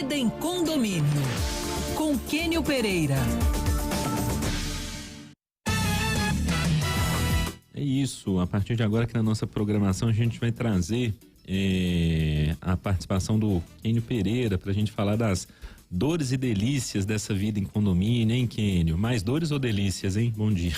Vida em Condomínio, com Kênio Pereira. É isso, a partir de agora aqui na nossa programação a gente vai trazer a participação do Kênio Pereira para a gente falar das dores e delícias dessa vida em condomínio, hein, Kênio? Mais dores ou delícias, hein? Bom dia.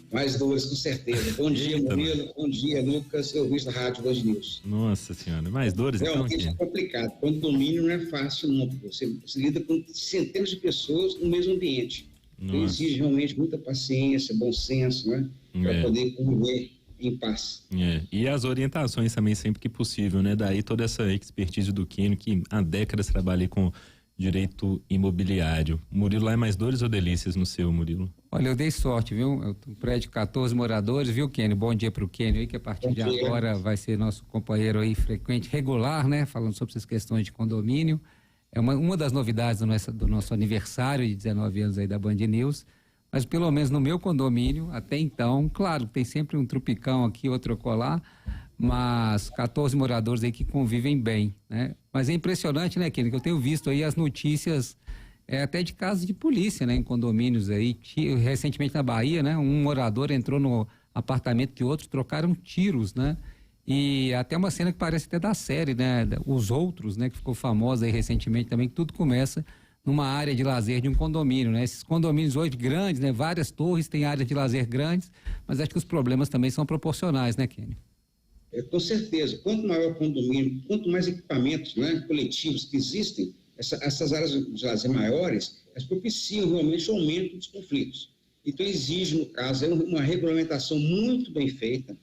Mais dores, com certeza. Bom dia, Murilo. Bom dia, Lucas. Eu vi da Rádio Band News. Nossa Senhora, mais dores realmente então, Kênio? É complicado. Condomínio não é fácil, não. Você lida com centenas de pessoas no mesmo ambiente. Então, exige realmente muita paciência, bom senso, né? Para poder conviver em paz. E as orientações também sempre que possível, né? Daí toda essa expertise do Kênio, que há décadas trabalha com direito imobiliário. Murilo, lá é mais dores ou delícias no seu, Murilo? Olha, eu dei sorte, viu? Eu tenho um prédio de 14 moradores, viu, Kênio? Bom dia pro Kênio aí, que a partir de agora vai ser nosso companheiro aí frequente, regular, né? Falando sobre essas questões de condomínio. É uma das novidades do nosso aniversário de 19 anos aí da Band News, mas pelo menos no meu condomínio, até então, claro, tem sempre um trupicão aqui, outro acolá, mas 14 moradores aí que convivem bem, né? Mas é impressionante, né, Kênio, que eu tenho visto aí as notícias até de casos de polícia, né, em condomínios aí, recentemente na Bahia, né, um morador entrou no apartamento de outro, trocaram tiros, né? E até uma cena que parece até da série, né? Os Outros, né? Que ficou famosa aí recentemente também, que tudo começa numa área de lazer de um condomínio, né? Esses condomínios hoje grandes, né? Várias torres têm áreas de lazer grandes, mas acho que os problemas também são proporcionais, né, Kênio? Com certeza. Quanto maior o condomínio, quanto mais equipamentos, né, coletivos que existem, essas áreas de lazer maiores, elas propiciam realmente o aumento dos conflitos. Então exige, no caso, uma regulamentação muito bem feita,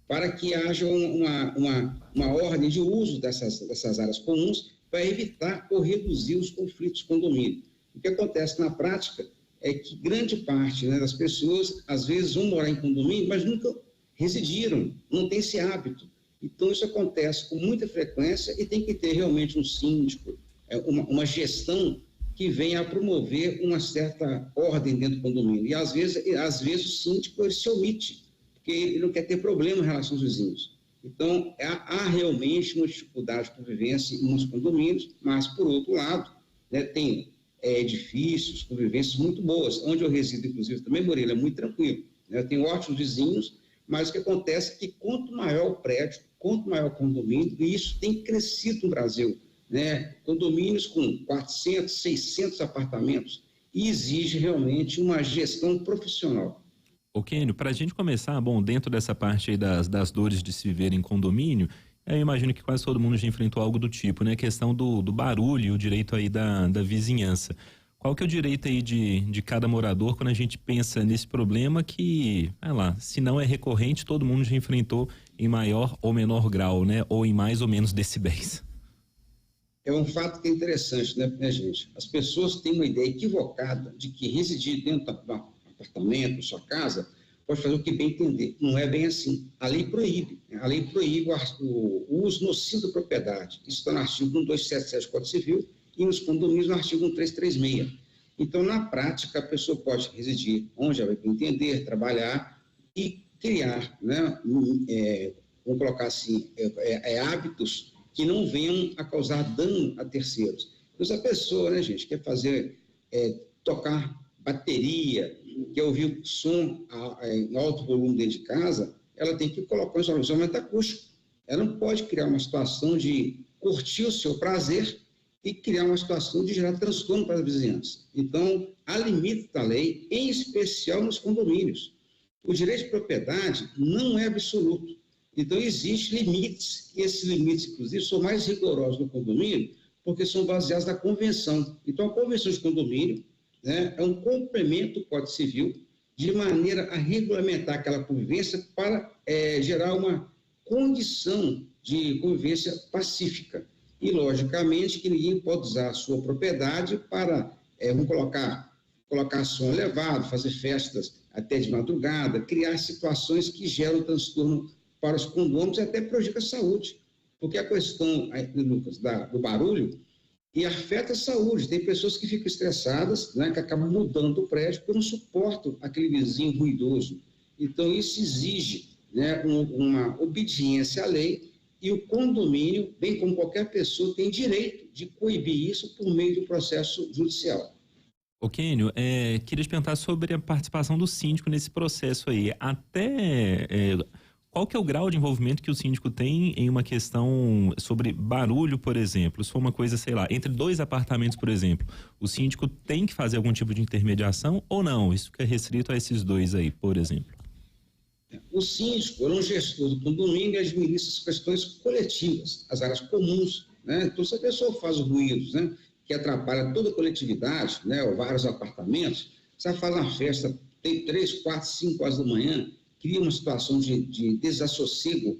para que haja uma ordem de uso dessas áreas comuns para evitar ou reduzir os conflitos condomínio. O que acontece na prática é que grande parte, né, das pessoas, às vezes, vão morar em condomínio, mas nunca residiram, não tem esse hábito. Então, isso acontece com muita frequência e tem que ter realmente um síndico, uma gestão que venha a promover uma certa ordem dentro do condomínio. E, às vezes o síndico ele se omite, porque ele não quer ter problema em relação aos vizinhos. Então, há realmente uma dificuldade de convivência em muitos condomínios, mas, por outro lado, né, tem edifícios, convivências muito boas. Onde eu resido, inclusive, também, Moreira, é muito tranquilo. Né? Eu tenho ótimos vizinhos, mas o que acontece é que quanto maior o prédio, quanto maior o condomínio, e isso tem crescido no Brasil, né? Condomínios com 400, 600 apartamentos, e exige realmente uma gestão profissional. Ô Kênio, para a gente começar, bom, dentro dessa parte aí das dores de se viver em condomínio, eu imagino que quase todo mundo já enfrentou algo do tipo, né? A questão do barulho e o direito aí da vizinhança. Qual que é o direito aí de cada morador quando a gente pensa nesse problema que, sei lá, se não é recorrente, todo mundo já enfrentou em maior ou menor grau, né? Ou em mais ou menos decibéis? É um fato que é interessante, né, gente? As pessoas têm uma ideia equivocada de que residir dentro do apartamento, sua casa, pode fazer o que bem entender. Não é bem assim. A lei proíbe. Né? A lei proíbe o uso nocivo da propriedade. Isso está no artigo 1277 do Código Civil e nos condomínios no artigo 1336. Então, na prática, a pessoa pode residir onde ela vai entender, trabalhar e criar, né, vamos colocar assim, hábitos que não venham a causar dano a terceiros. Então, se a pessoa, né, gente, quer fazer, tocar bateria, quer ouvir som em alto volume dentro de casa, ela tem que colocar um isolamento acústico. Ela não pode criar uma situação de curtir o seu prazer e criar uma situação de gerar transtorno para a vizinhança. Então, há limites da lei, em especial nos condomínios. O direito de propriedade não é absoluto. Então, existem limites, e esses limites, inclusive, são mais rigorosos no condomínio, porque são baseados na convenção. Então, a convenção de condomínio, né, é um complemento do Código Civil, de maneira a regulamentar aquela convivência para gerar uma condição de convivência pacífica. E, logicamente, que ninguém pode usar a sua propriedade para, vamos colocar som elevado, fazer festas até de madrugada, criar situações que geram transtorno para os condôminos e até prejudica a saúde. Porque a questão, Lucas, do barulho, e afeta a saúde. Tem pessoas que ficam estressadas, né, que acabam mudando o prédio porque não suportam aquele vizinho ruidoso. Então, isso exige, né, uma obediência à lei e o condomínio, bem como qualquer pessoa, tem direito de coibir isso por meio do processo judicial. Ô Kênio, queria te perguntar sobre a participação do síndico nesse processo aí. Qual que é o grau de envolvimento que o síndico tem em uma questão sobre barulho, por exemplo? Se for uma coisa, sei lá, entre 2 apartamentos, por exemplo, o síndico tem que fazer algum tipo de intermediação ou não? Isso fica restrito a esses 2 aí, por exemplo. O síndico é um gestor do condomínio e administra as questões coletivas, as áreas comuns, né? Então, se a pessoa faz ruídos, né, que atrapalha toda a coletividade, né, ou vários apartamentos, você faz uma festa, tem 3, 4, 5 horas da manhã, cria uma situação de desassossego,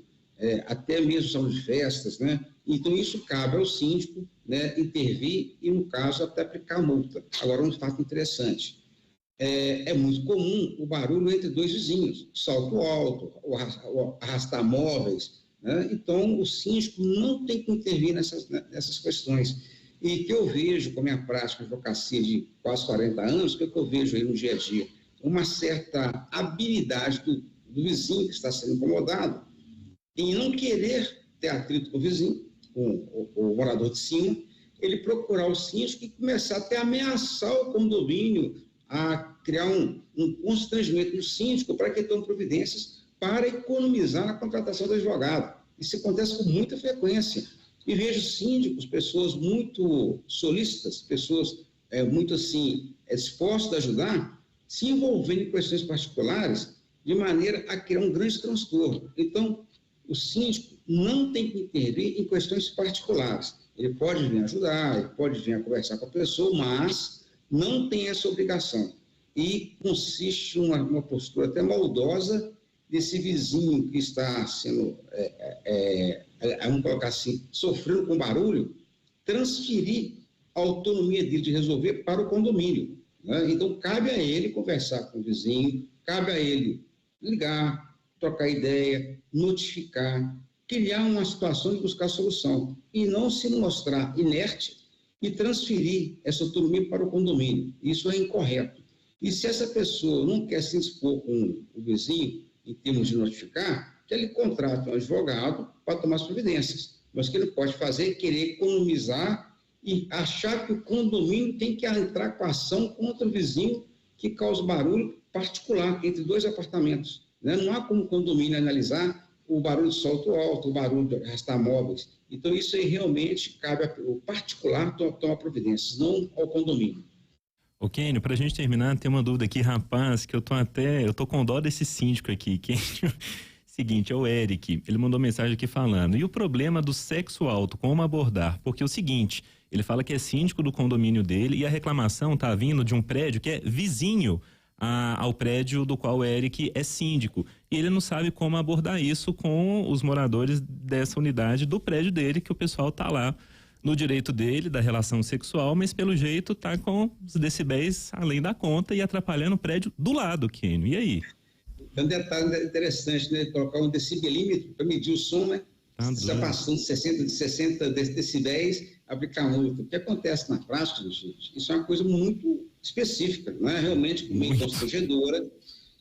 até mesmo salão de festas, né? Então, isso cabe ao síndico, né, intervir e, no caso, até aplicar multa. Agora, um fato interessante. É muito comum o barulho entre 2 vizinhos, salto alto, arrastar móveis, né? Então, o síndico não tem que intervir nessas questões. E que eu vejo, com a minha prática de advocacia de quase 40 anos, o que eu vejo aí no dia a dia? Uma certa habilidade do vizinho que está sendo incomodado em não querer ter atrito com o vizinho, com o morador de cima, ele procurar o síndico e começar até a ameaçar o condomínio, a criar um constrangimento no síndico para que tome providências para economizar na contratação do advogado. Isso acontece com muita frequência. E vejo síndicos, pessoas muito solícitas, pessoas muito assim, dispostas a ajudar, se envolvendo em questões particulares de maneira a criar um grande transtorno. Então, o síndico não tem que intervir em questões particulares. Ele pode vir ajudar, ele pode vir a conversar com a pessoa, mas não tem essa obrigação. E consiste uma postura até maldosa desse vizinho que está sendo, vamos colocar assim, sofrendo com barulho, transferir a autonomia dele de resolver para o condomínio, né? Então, cabe a ele conversar com o vizinho, cabe a ele ligar, trocar ideia, notificar, criar uma situação de buscar solução e não se mostrar inerte e transferir essa autonomia para o condomínio. Isso é incorreto. E se essa pessoa não quer se expor com o vizinho, em termos de notificar, que ele contrate um advogado para tomar as providências. Mas o que ele pode fazer é querer economizar e achar que o condomínio tem que entrar com ação contra o vizinho que causa barulho particular entre 2 apartamentos, né? Não há como o condomínio analisar o barulho de salto alto, o barulho de arrastar móveis. Então, isso aí realmente cabe ao particular tomar providências, não ao condomínio. Ô Kênio, pra gente terminar, tem uma dúvida aqui, rapaz, que eu tô com dó desse síndico aqui, Kênio. Seguinte, é o Eric, ele mandou mensagem aqui falando, e o problema do sexo alto, como abordar? Porque é o seguinte, ele fala que é síndico do condomínio dele e a reclamação tá vindo de um prédio que é vizinho ao prédio do qual o Eric é síndico. E ele não sabe como abordar isso com os moradores dessa unidade do prédio dele, que o pessoal tá lá no direito dele, da relação sexual, mas pelo jeito tá com os decibéis além da conta e atrapalhando o prédio do lado, Kênio. E aí? É um detalhe interessante, né? Colocar um decibelímetro para medir o som, né? Se está passando de 60 decibéis, aplicar multa. O que acontece na prática, gente? Isso é uma coisa muito específica, não é realmente meio constrangedora.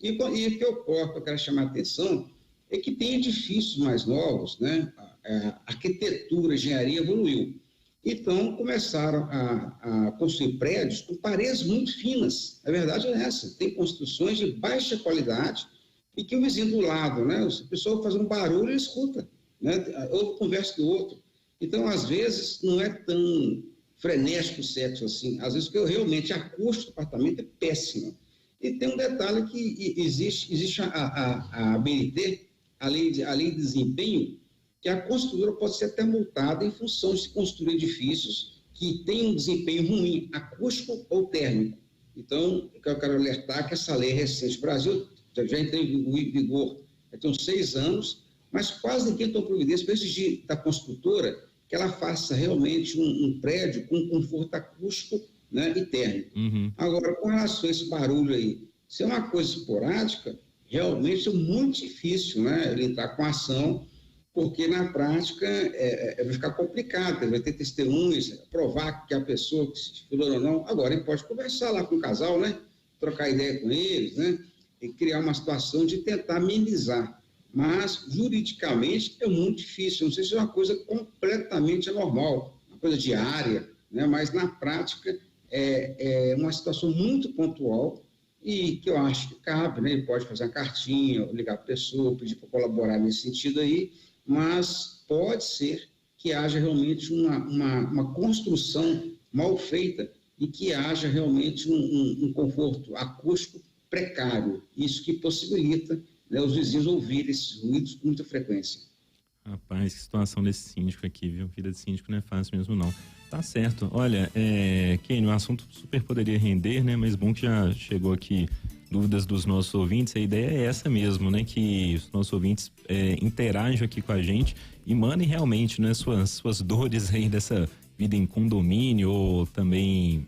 E o que ocorre, que eu quero chamar a atenção, é que tem edifícios mais novos, né? A arquitetura, a engenharia evoluiu. Então, começaram a construir prédios com paredes muito finas. A verdade é essa. Tem construções de baixa qualidade e que o vizinho do lado, né? Se a pessoa faz um barulho, ele escuta, né? Ouve conversa do outro. Então, às vezes, não é tão frenético o sexo assim. Às vezes, porque realmente a acústica do apartamento é péssima. E tem um detalhe que existe a ABNT, a lei de desempenho, que a construtora pode ser até multada em função de se construir edifícios que têm um desempenho ruim, acústico ou térmico. Então, eu quero alertar que essa lei é recente. O Brasil já entrou em vigor, já tem uns 6 anos, mas quase ninguém toma providência para exigir da construtora que ela faça realmente um prédio com conforto acústico, né, e térmico. Uhum. Agora, com relação a esse barulho aí, se é uma coisa esporádica, realmente é muito difícil, né, ele entrar com ação, porque na prática vai ficar complicado, ele vai ter testemunhas, provar que a pessoa que se furou ou não. Agora, ele pode conversar lá com o casal, né, trocar ideia com eles, né, e criar uma situação de tentar amenizar. mas juridicamente é muito difícil. Não sei se é uma coisa completamente anormal, uma coisa diária, né? Mas na prática é uma situação muito pontual e que eu acho que cabe, né? Ele pode fazer uma cartinha, ligar para a pessoa, pedir para colaborar nesse sentido aí, mas pode ser que haja realmente uma construção mal feita e que haja realmente um conforto acústico precário, isso que possibilita, né, os vizinhos ouvirem esses ruídos com muita frequência. Rapaz, que situação desse síndico aqui, viu? Vida de síndico não é fácil mesmo, não. Tá certo. Olha, Kenny, o assunto super poderia render, né? Mas bom que já chegou aqui dúvidas dos nossos ouvintes. A ideia é essa mesmo, né? Que os nossos ouvintes interajam aqui com a gente e mandem realmente, né, suas dores aí dessa vida em condomínio ou também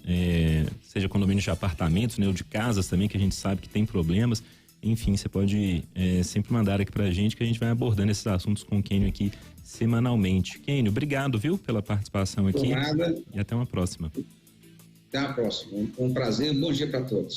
seja condomínio de apartamentos, né? Ou de casas também, que a gente sabe que tem problemas. Enfim, você pode sempre mandar aqui pra gente que a gente vai abordando esses assuntos com o Kenny aqui semanalmente. Kenny, obrigado, viu, pela participação aqui. Por nada. E até uma próxima. Até a próxima. Um prazer, um bom dia para todos.